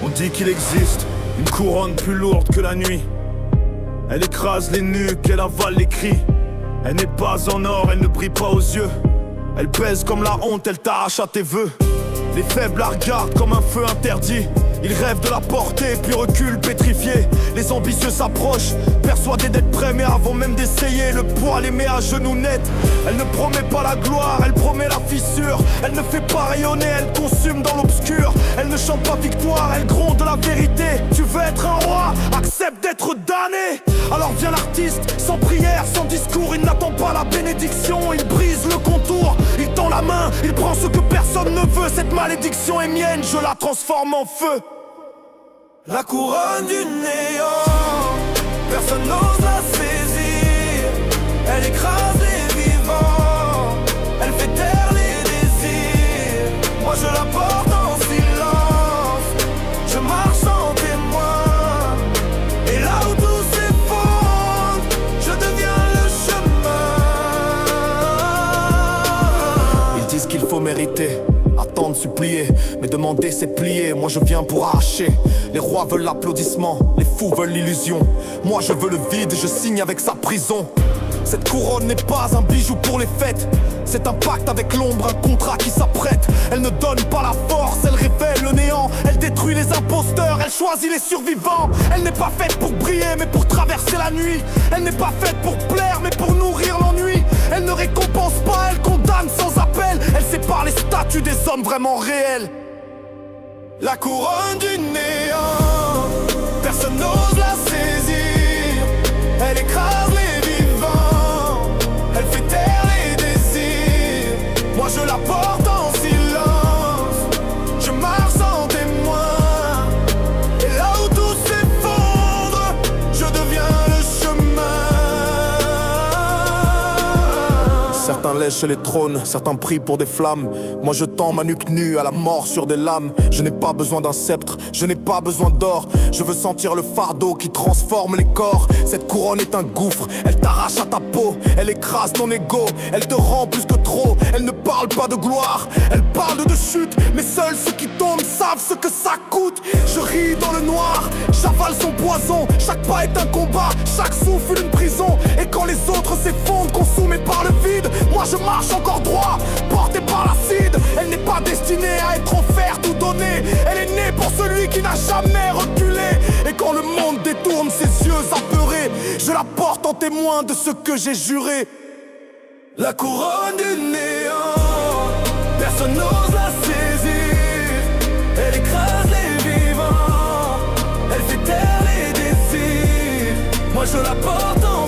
On dit qu'il existe une couronne plus lourde que la nuit. Elle écrase les nuques, elle avale les cris. Elle n'est pas en or, elle ne brille pas aux yeux. Elle pèse comme la honte, elle t'arrache à tes vœux. Les faibles la regardent comme un feu interdit. Ils rêvent de la porter, puis reculent pétrifiés. Les ambitieux s'approchent, persuadés d'être prêts, mais avant même d'essayer, le poids les met à genoux net. Elle ne promet pas la gloire, elle promet la fissure. Elle ne fait pas rayonner, elle consume dans l'obscur. Elle ne chante pas victoire, elle gronde la vérité. Tu veux être un roi, accepte d'être damné. Alors vient l'artiste, sans prière, sans discours. Il n'attend pas la bénédiction, il brise le contour. Il tend la main, il prend ce que personne ne veut. Cette malédiction est mienne, je la transforme en feu. La couronne du néant, personne n'ose la saisir. Elle écrase les vivants, elle fait taire les désirs. Moi je la porte en silence, je marche en témoin. Et là où tout s'effondre, je deviens le chemin. Ils disent qu'il faut mériter, attendre, supplier, mais demander c'est plier. Moi je viens pour arracher. Les rois veulent l'applaudissement, les fous veulent l'illusion. Moi je veux le vide, je signe avec sa prison. Cette couronne n'est pas un bijou pour les fêtes. C'est un pacte avec l'ombre, un contrat qui s'apprête. Elle ne donne pas la force, elle révèle le néant. Elle détruit les imposteurs, elle choisit les survivants. Elle n'est pas faite pour briller, mais pour traverser la nuit. Elle n'est pas faite pour plaire, mais pour nourrir l'ennui. Elle ne récompense pas, elle condamne sans appel. Elle sépare les statuts des hommes vraiment réels. La couronne du néant, personne n'ose la saisir. Elle écrase les vivants, elle fait taire les désirs. Moi je la porte en silence, je marche en témoin. Et là où tout s'effondre, je deviens le chemin. Certains lèchent les trônes, certains prient pour des flammes. Moi je tends ma nuque nue à la mort sur des lames. Je n'ai pas besoin d'un sceptre, je n'ai pas besoin d'or. Je veux sentir le fardeau qui transforme les corps. Cette couronne est un gouffre, elle t'arrache à ta peau. Elle écrase ton ego, elle te rend plus que trop. Elle ne parle pas de gloire, elle parle de chute. Mais seuls ceux qui tombent savent ce que ça coûte. Je ris dans le noir, j'avale son poison. Chaque pas est un combat, chaque souffle une prison. Et quand les autres s'effondrent, consumés par le vide, moi je marche encore droit, porté par l'acide. Elle n'est pas destinée à être offerte ou donnée. Elle est née pour celui qui n'a jamais reculé. Et quand le monde détourne ses yeux apeurés, je la porte en témoin de ce que j'ai juré. La couronne du néant, personne n'ose la saisir. Elle écrase les vivants, elle fait taire les désirs. Moi je la porte en